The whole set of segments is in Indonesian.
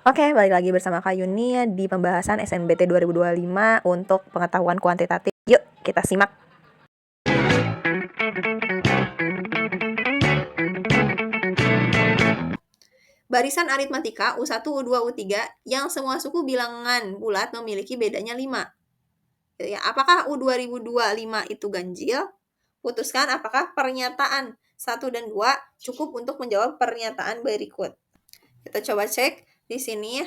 Oke, balik lagi bersama Kak Yuni di pembahasan SNBT 2025 untuk pengetahuan kuantitatif. Yuk, kita simak. Barisan aritmatika U1, U2, U3 yang semua suku bilangan bulat memiliki bedanya 5. Ya, apakah U2025 itu ganjil? Putuskan apakah pernyataan 1 dan 2 cukup untuk menjawab pernyataan berikut. Kita coba cek di sini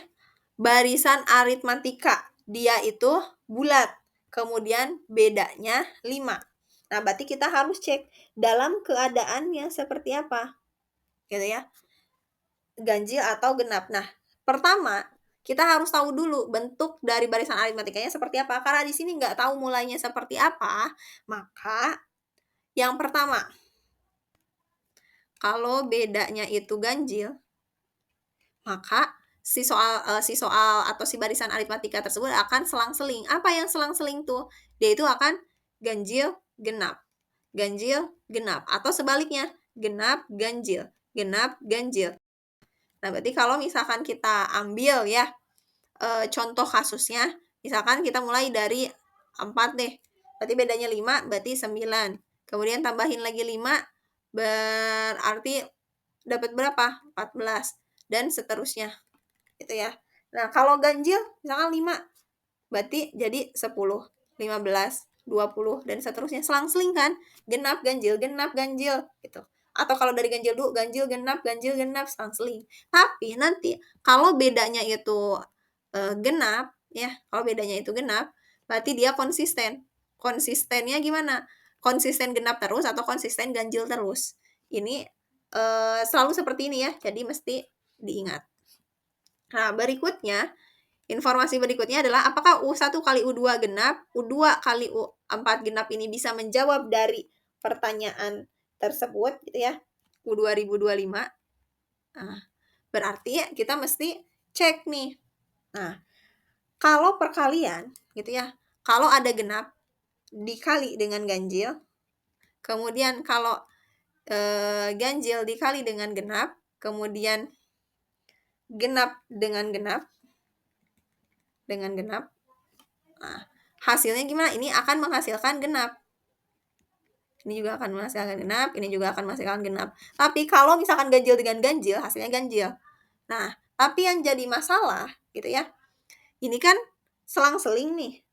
barisan aritmatika. Dia itu bulat. Kemudian bedanya 5. Nah, berarti kita harus cek dalam keadaannya seperti apa. Gitu ya. Ganjil atau genap. Nah, pertama kita harus tahu dulu bentuk dari barisan aritmatikanya seperti apa. Karena di sini nggak tahu mulainya seperti apa, maka yang pertama, kalau bedanya itu ganjil, maka si soal atau si barisan aritmatika tersebut akan selang-seling. Apa yang selang-seling tuh? Dia itu akan ganjil, genap. Ganjil, genap. Atau sebaliknya, genap, ganjil. Genap, ganjil. Nah, berarti kalau misalkan kita ambil ya, contoh kasusnya, misalkan kita mulai dari 4 deh. Berarti bedanya 5, berarti 9. Kemudian tambahin lagi 5, berarti dapat berapa? 14. Dan seterusnya. Gitu ya. Nah, kalau ganjil misalkan 5, berarti jadi 10, 15, 20 dan seterusnya. Selang-seling kan? Genap ganjil gitu. Atau kalau dari ganjil dulu, ganjil genap selang-seling. Tapi nanti kalau bedanya itu genap ya, kalau bedanya itu genap, berarti dia konsisten. Konsistennya gimana? Konsisten genap terus atau konsisten ganjil terus. Ini selalu seperti ini ya. Jadi mesti diingat. Nah, informasi berikutnya adalah apakah U1 kali U2 genap, U2 kali U4 genap ini bisa menjawab dari pertanyaan tersebut gitu ya. U2025. Nah, berarti kita mesti cek nih. Nah, kalau perkalian gitu ya, kalau ada genap dikali dengan ganjil, kemudian kalau ganjil dikali dengan genap, kemudian genap dengan genap, nah, hasilnya gimana? Ini akan menghasilkan genap. Ini juga akan menghasilkan genap, ini juga akan menghasilkan genap. Tapi kalau misalkan ganjil dengan ganjil, hasilnya ganjil. Nah, tapi yang jadi masalah gitu ya, ini kan selang-seling nih.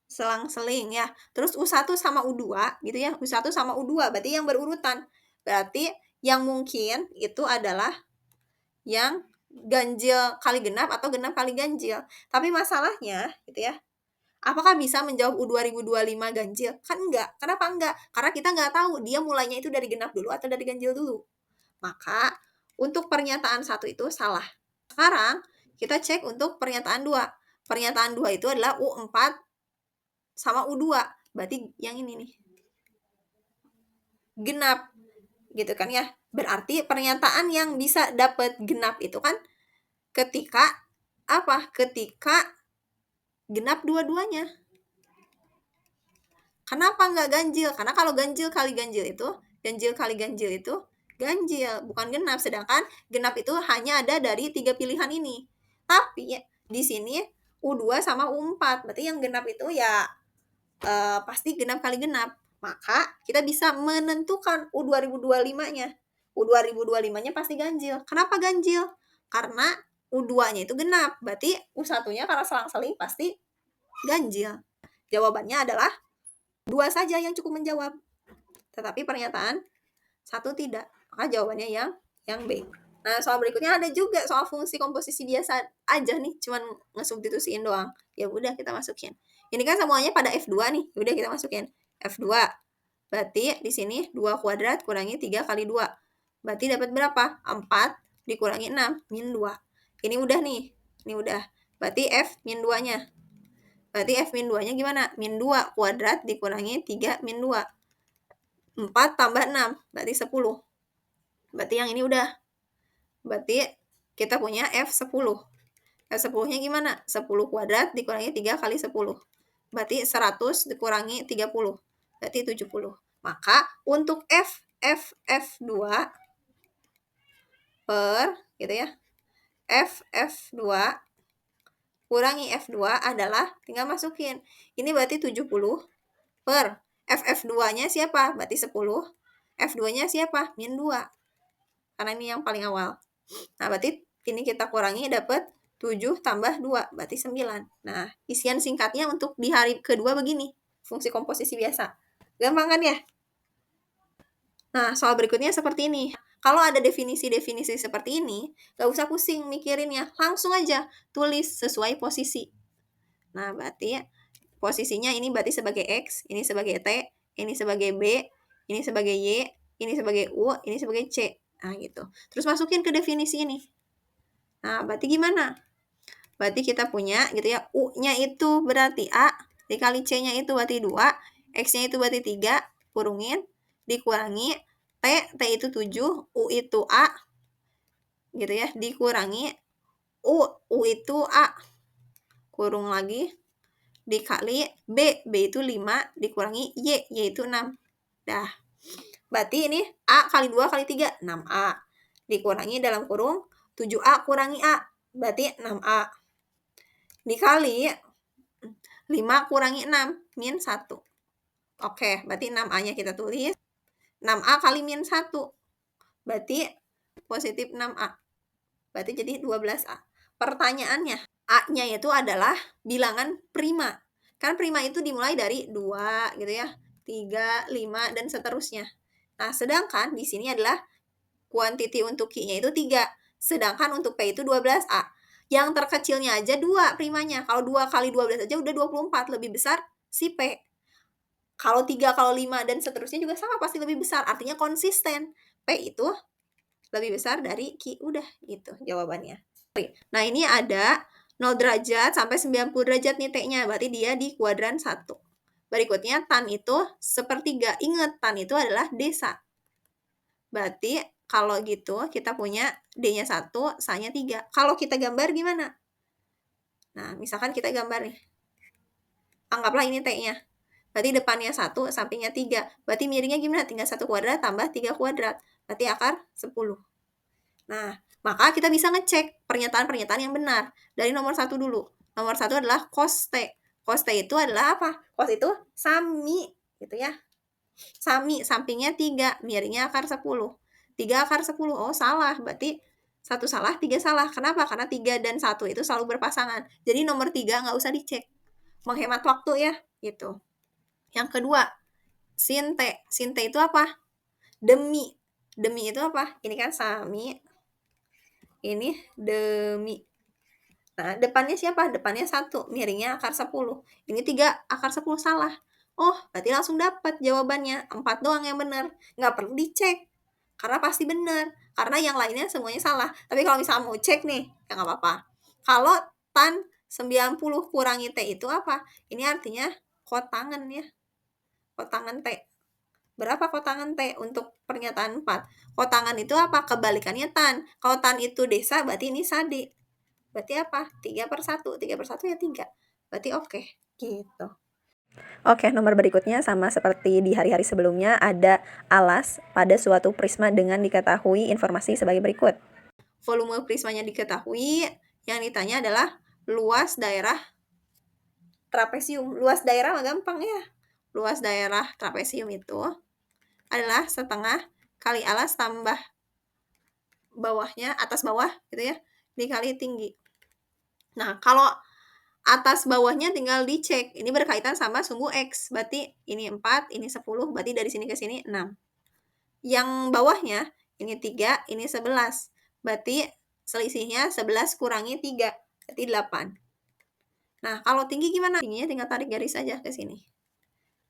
Selang-seling ya. Terus U1 sama U2 gitu ya. U1 sama U2 berarti yang berurutan. Berarti yang mungkin itu adalah yang ganjil kali genap atau genap kali ganjil. Tapi masalahnya gitu ya, apakah bisa menjawab U2025 ganjil? Kan enggak. Kenapa enggak? Karena kita nggak tahu dia mulainya itu dari genap dulu atau dari ganjil dulu. Maka untuk pernyataan 1 itu salah. Sekarang kita cek untuk pernyataan 2. Pernyataan 2 itu adalah U4 sama U2. Berarti yang ini nih. Genap. Gitu kan ya. Berarti pernyataan yang bisa dapat genap itu kan ketika apa? Ketika genap dua-duanya. Kenapa nggak ganjil? Karena kalau ganjil kali ganjil itu ganjil, bukan genap. Sedangkan genap itu hanya ada dari 3 pilihan ini. Tapi di sini U2 sama U4. Berarti yang genap itu ya pasti genap kali genap. Maka kita bisa menentukan U2025-nya. U2025-nya pasti ganjil. Kenapa ganjil? Karena U2-nya itu genap. Berarti U1-nya karena selang-seling pasti ganjil. Jawabannya adalah 2 saja yang cukup menjawab. Tetapi pernyataan 1 tidak. Maka jawabannya yang B. Nah, soal berikutnya ada juga soal fungsi komposisi biasa aja nih, cuman ngesubstitusiin doang. Ya udah kita masukin. Ini kan semuanya pada F2 nih. Udah kita masukin F2. Berarti di sini 2 kuadrat kurangi 3 kali 2. Berarti dapat berapa? 4 dikurangi 6 min 2. Ini udah nih. Ini udah. Berarti F min 2-nya. Berarti F min 2-nya gimana? Min 2 kuadrat dikurangi 3 min 2. 4 tambah 6, berarti 10. Berarti yang ini udah. Berarti kita punya F10. F10-nya gimana? 10 kuadrat dikurangi 3 kali 10. Berarti 100 dikurangi 30. Berarti 70. Maka untuk F2 per gitu ya. F2 kurangi F2 adalah tinggal masukin. Ini berarti 70 per F2-nya siapa? Berarti 10. F2-nya siapa? min 2. Karena ini yang paling awal. Nah, berarti ini kita kurangi dapat 7 tambah 2, berarti 9. Nah, isian singkatnya untuk di hari kedua begini. Fungsi komposisi biasa. Gampang kan ya? Nah, soal berikutnya seperti ini. Kalau ada definisi-definisi seperti ini, gak usah pusing mikirinnya. Langsung aja tulis sesuai posisi. Nah, berarti posisinya ini berarti sebagai X, ini sebagai T, ini sebagai B, ini sebagai Y, ini sebagai U, ini sebagai C. Nah, gitu. Terus masukin ke definisi ini. Nah, berarti gimana? Berarti kita punya gitu ya, U-nya itu berarti A, dikali C-nya itu berarti 2, X-nya itu berarti 3, kurungin, dikurangi, T itu 7, U itu A, gitu ya, dikurangi, U itu A, kurung lagi, dikali B itu 5, dikurangi Y itu 6. Dah, berarti ini A kali 2 kali 3, 6A. Dikurangi dalam kurung, 7A kurangi A, berarti 6A. Dikali 5 kurangi 6, min 1. Oke, berarti 6A-nya kita tulis. 6A kali min 1, berarti positif 6A. Berarti jadi 12A. Pertanyaannya, A-nya itu adalah bilangan prima. Kan prima itu dimulai dari 2 gitu ya, 3, 5, dan seterusnya. Nah, sedangkan di sini adalah kuantiti untuk Q-nya itu 3. Sedangkan untuk P itu 12A. Yang terkecilnya aja 2 primanya. Kalau 2 kali 12 aja udah 24. Lebih besar si P. Kalau 3, kalau 5, dan seterusnya juga sama. Pasti lebih besar. Artinya konsisten. P itu lebih besar dari Q. Udah gitu jawabannya. Nah, ini ada 0 derajat sampai 90 derajat nih T-nya. Berarti dia di kuadran 1. Berikutnya tan itu sepertiga. Ingat, tan itu adalah desa. Berarti kalau gitu kita punya D-nya 1, S-nya 3. Kalau kita gambar gimana? Nah, misalkan kita gambar nih. Anggaplah ini T-nya. Berarti depannya 1, sampingnya 3. Berarti miringnya gimana? Tinggal 1 kuadrat tambah 3 kuadrat. Berarti akar 10. Nah, maka kita bisa ngecek pernyataan-pernyataan yang benar. Dari nomor 1 dulu. Nomor 1 adalah cos T. Cos T itu adalah apa? Cos itu sami, gitu ya. Sami, sampingnya 3, miringnya akar 10. 3 akar 10, oh salah, berarti 1 salah, 3 salah. Kenapa? Karena 3 dan 1 itu selalu berpasangan. Jadi nomor 3 nggak usah dicek. Menghemat waktu ya, gitu. Yang kedua, sin T. Sin T itu apa? Demi. Demi itu apa? Ini kan sami, ini demi. Nah, depannya siapa? Depannya 1, miringnya akar 10. Ini 3 akar 10 salah. Oh, berarti langsung dapat jawabannya. 4 doang yang benar. Nggak perlu dicek. Karena pasti benar. Karena yang lainnya semuanya salah. Tapi kalau misalnya mau cek nih, ya nggak apa-apa. Kalau tan 90 kurangi T itu apa? Ini artinya kotangan ya. Kotangan T. Berapa kotangan T untuk pernyataan 4? Kotangan itu apa? Kebalikannya tan. Kalau tan itu desa, berarti ini sade. Berarti apa? 3/1. 3/1 ya 3. Berarti oke. Gitu. Oke, nomor berikutnya sama seperti di hari-hari sebelumnya, ada alas pada suatu prisma dengan diketahui informasi sebagai berikut. Volume prismanya diketahui, yang ditanya adalah luas daerah trapesium. Luas daerah mah gampang ya. Luas daerah trapesium itu adalah setengah kali alas tambah bawahnya, atas bawah gitu ya, dikali tinggi. Nah, kalau atas bawahnya tinggal dicek. Ini berkaitan sama sumbu X. Berarti ini 4, ini 10. Berarti dari sini ke sini 6. Yang bawahnya, ini 3, ini 11. Berarti selisihnya 11 kurangi 3. Berarti 8. Nah, kalau tinggi gimana? Tingginya tinggal tarik garis aja ke sini.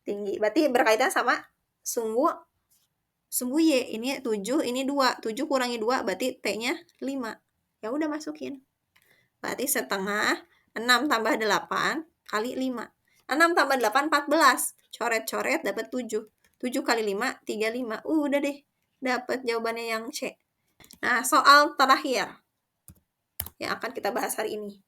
Tinggi. Berarti berkaitan sama sumbu Y. Ini 7, ini 2. 7 kurangi 2, berarti T-nya 5. Ya udah masukin. Berarti setengah 6 tambah 8 kali 5. 6 tambah 8, 14. Coret-coret dapat 7. 7 kali 5, 35. Udah deh. Dapat jawabannya yang C. Nah, soal terakhir yang akan kita bahas hari ini.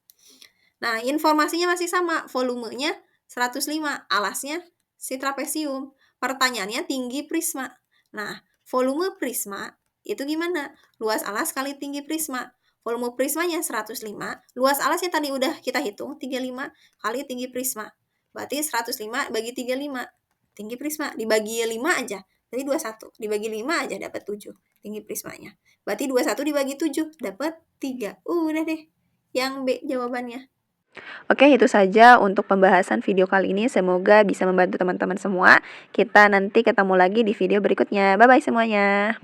Nah, informasinya masih sama. Volumenya 105. Alasnya si trapesium. Pertanyaannya tinggi prisma. Nah, volume prisma itu gimana? Luas alas kali tinggi prisma. volume prismanya 105, luas alasnya tadi udah kita hitung 35 kali tinggi prisma. Berarti 105 bagi 35 tinggi prisma, dibagi 5 aja, berarti 21, dibagi 5 aja dapat 7 tinggi prismanya. Berarti 21 dibagi 7 dapat 3. Udah deh. Yang B jawabannya. Oke, itu saja untuk pembahasan video kali ini. Semoga bisa membantu teman-teman semua. Kita nanti ketemu lagi di video berikutnya. Bye-bye semuanya.